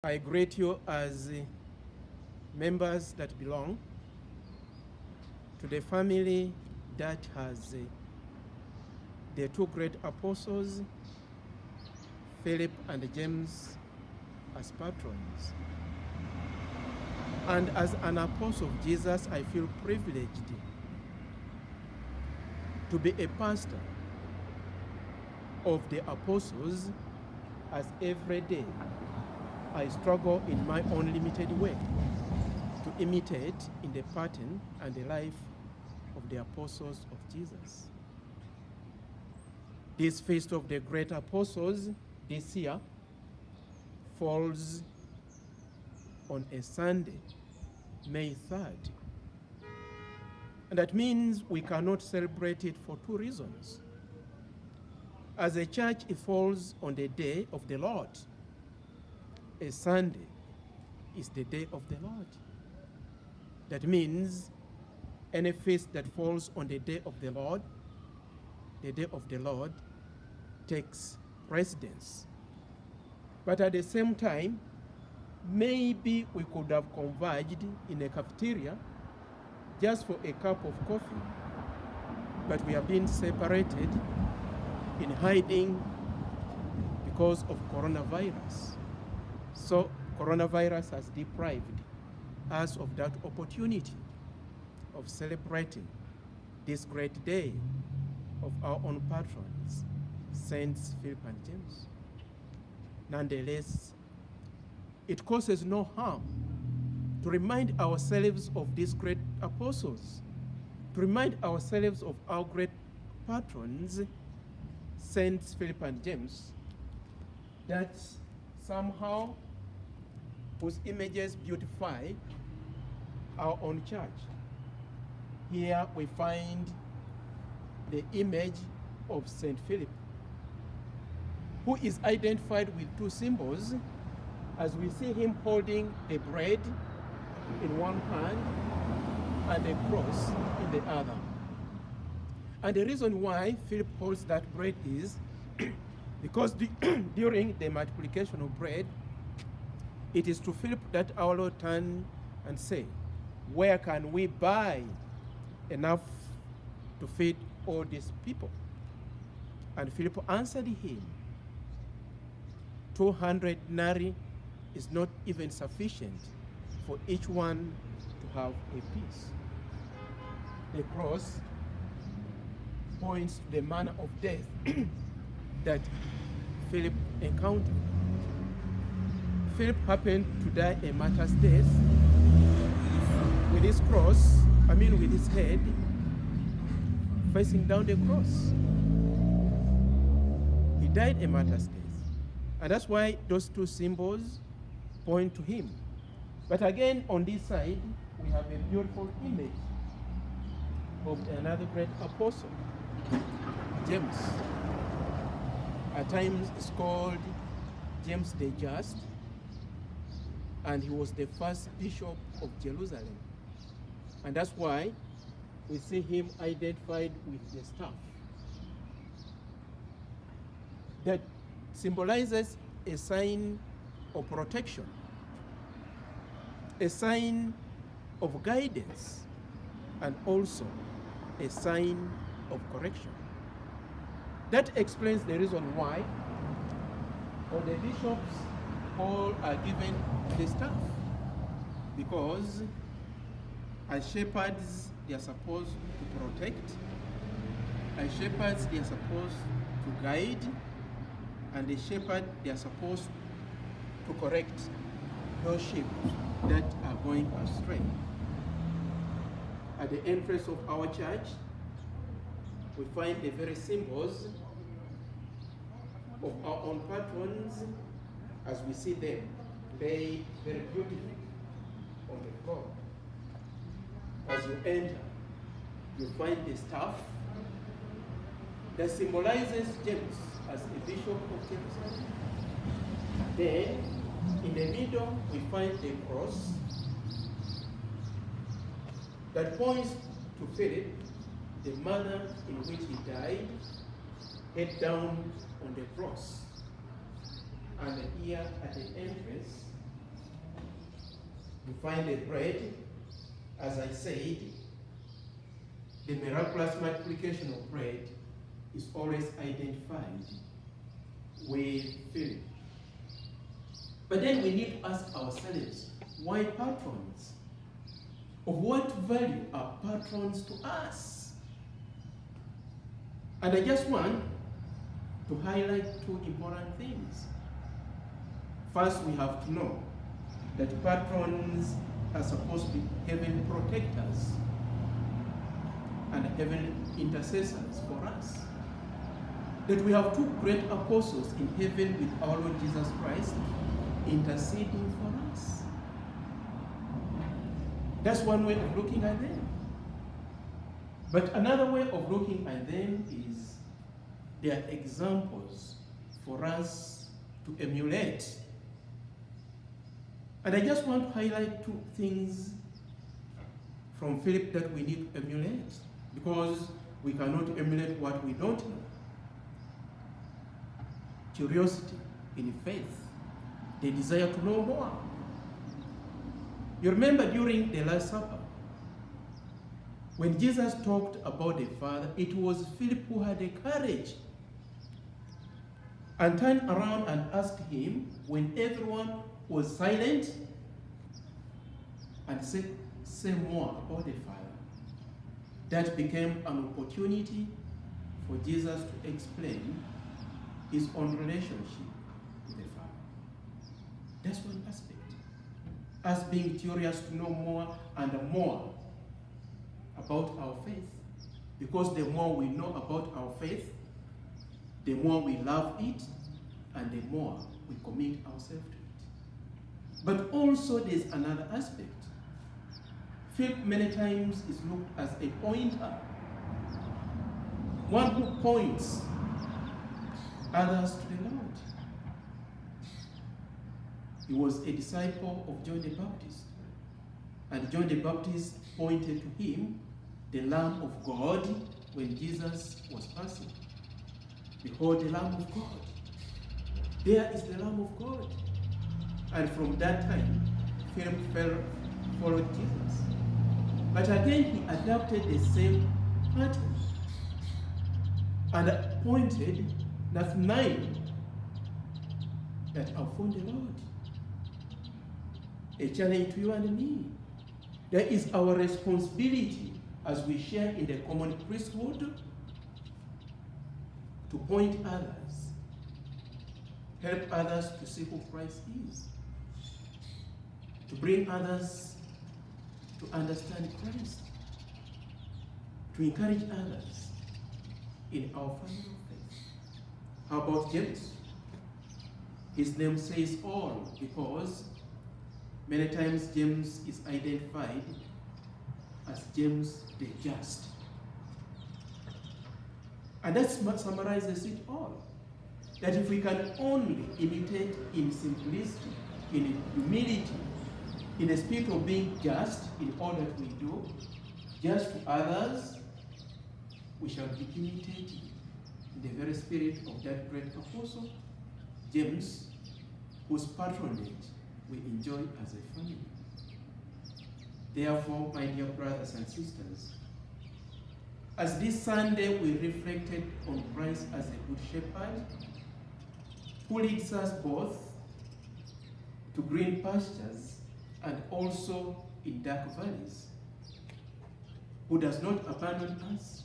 I greet you as members that belong to the family that has the two great apostles, Philip and James, as patrons. And as an apostle of Jesus, I feel privileged to be a pastor of the apostles, as every day I struggle in my own limited way to imitate in the pattern and the life of the apostles of Jesus. This feast of the great apostles this year falls on a Sunday, May 3rd. And that means we cannot celebrate it for two reasons. As a church, it falls on the day of the Lord. A Sunday is the day of the Lord. That means any feast that falls on the day of the Lord takes precedence. But at the same time, maybe we could have converged in a cafeteria just for a cup of coffee, but we have been separated in hiding because of coronavirus. So coronavirus has deprived us of that opportunity of celebrating this great day of our own patrons, Saints Philip and James. Nonetheless, it causes no harm to remind ourselves of these great apostles, to remind ourselves of our great patrons, Saints Philip and James, that somehow whose images beautify our own church. Here we find the image of Saint Philip, who is identified with two symbols, as we see him holding the bread in one hand and a cross in the other. And the reason why Philip holds that bread is because during the multiplication of bread, it is to Philip that our Lord turned and said, "Where can we buy enough to feed all these people?" And Philip answered him, 200 denarii is not even sufficient for each one to have a piece. The cross points to the manner of death that Philip encountered. Philip happened to die a martyr's death with his with his head facing down the cross. He died a martyr's death. And that's why those two symbols point to him. But again, on this side, we have a beautiful image of another great apostle, James. At times it's called James the Just, and he was the first bishop of Jerusalem. And that's why we see him identified with the staff that symbolizes a sign of protection, a sign of guidance, and also a sign of correction. That explains the reason why all the bishops all are given the staff, because as shepherds they are supposed to protect, as shepherds they are supposed to guide, and the shepherd they are supposed to correct those sheep that are going astray. At the entrance of our church, we find the very symbols of our own patrons as we see them laid very beautifully on the floor. As you enter, you find the staff that symbolizes James as a bishop of Jerusalem. Then, in the middle, we find the cross that points to Philip, the manner in which he died, head down on the cross. And here at the entrance, find the bread, as I said, the miraculous multiplication of bread is always identified with Philip. But then we need to ask ourselves, why patrons? Of what value are patrons to us? And I just want to highlight two important things. First, we have to know that patrons are supposed to be heavenly protectors and heavenly intercessors for us. That we have two great apostles in heaven with our Lord Jesus Christ interceding for us. That's one way of looking at them. But another way of looking at them is they are examples for us to emulate. And I just want to highlight two things from Philip that we need to emulate, because we cannot emulate what we don't know. Curiosity in faith, the desire to know more. You remember during the Last Supper, when Jesus talked about the Father, it was Philip who had the courage and turned around and asked him when everyone was silent and said, say more about the Father. That became an opportunity for Jesus to explain his own relationship with the Father. That's one aspect. Us being curious to know more and more about our faith. Because the more we know about our faith, the more we love it, and the more we commit ourselves to it. But also there's another aspect. Faith many times is looked as a pointer. One who points others to the Lord. He was a disciple of John the Baptist. And John the Baptist pointed to him, the Lamb of God, when Jesus was passing. Behold, the Lamb of God. There is the Lamb of God. And from that time, Philip followed Jesus. But again, he adopted the same pattern and appointed Nathanael that I found the Lord. A challenge to you and me. That is our responsibility as we share in the common priesthood to point others, help others to see who Christ is, to bring others to understand Christ, to encourage others in our family of faith. How about James? His name says all, because many times James is identified as James the Just. And that summarizes it all. That if we can only imitate in simplicity, in humility, in the spirit of being just in all that we do, just to others, we shall be imitating in the very spirit of that great apostle, James, whose patronage we enjoy as a family. Therefore, my dear brothers and sisters, as this Sunday we reflected on Christ as a good shepherd, who leads us both to green pastures and also in dark valleys, who does not abandon us,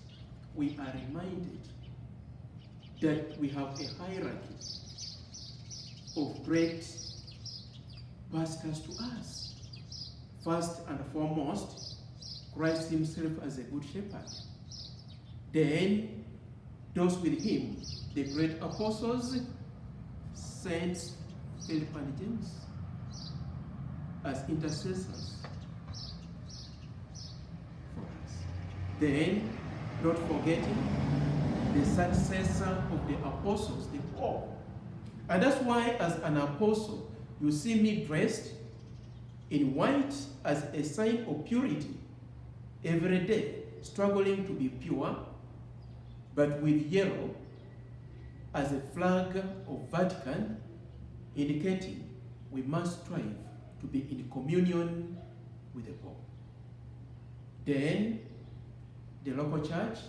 we are reminded that we have a hierarchy of great pastors to us. First and foremost, Christ himself as a good shepherd. Then, those with him, the great apostles, saints, Philip and James, as intercessors for us. Then, not forgetting the successor of the apostles, the Paul. And that's why, as an apostle, you see me dressed in white as a sign of purity every day, struggling to be pure, but with yellow as a flag of Vatican, indicating we must strive to be in communion with the poor. Then, the local church,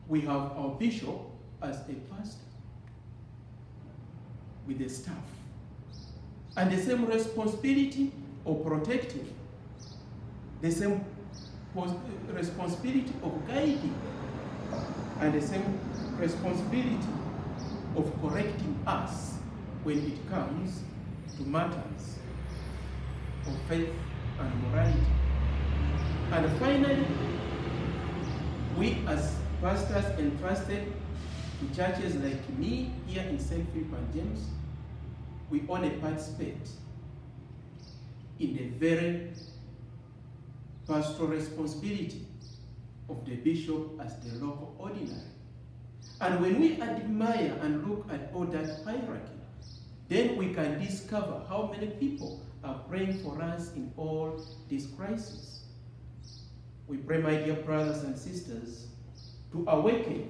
we have our bishop as a pastor with the staff. And the same responsibility of protecting, the same responsibility of guiding, and the same responsibility of correcting us when it comes to matters of faith and morality. And finally, we as pastors entrusted to churches like me here in St. Philip and James, we only participate in the very pastoral responsibility of the bishop as the local ordinary. And when we admire and look at all that hierarchy, then we can discover how many people are praying for us in all these crises. We pray, my dear brothers and sisters, to awaken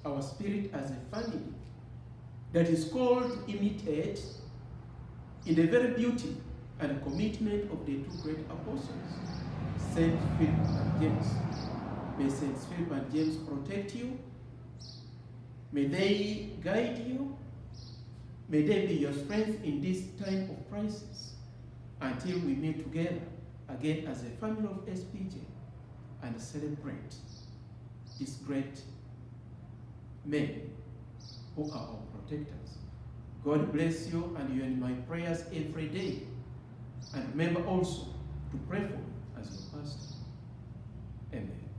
our spirit as a family that is called to imitate in the very beauty and commitment of the two great apostles, St. Philip and James. May St. Philip and James protect you. May they guide you. May they be your strength in this time of crisis until we meet together again as a family of SPJ and celebrate these great men who are our protectors. God bless you, and you're in my prayers every day. And remember also to pray for me as your pastor. Amen.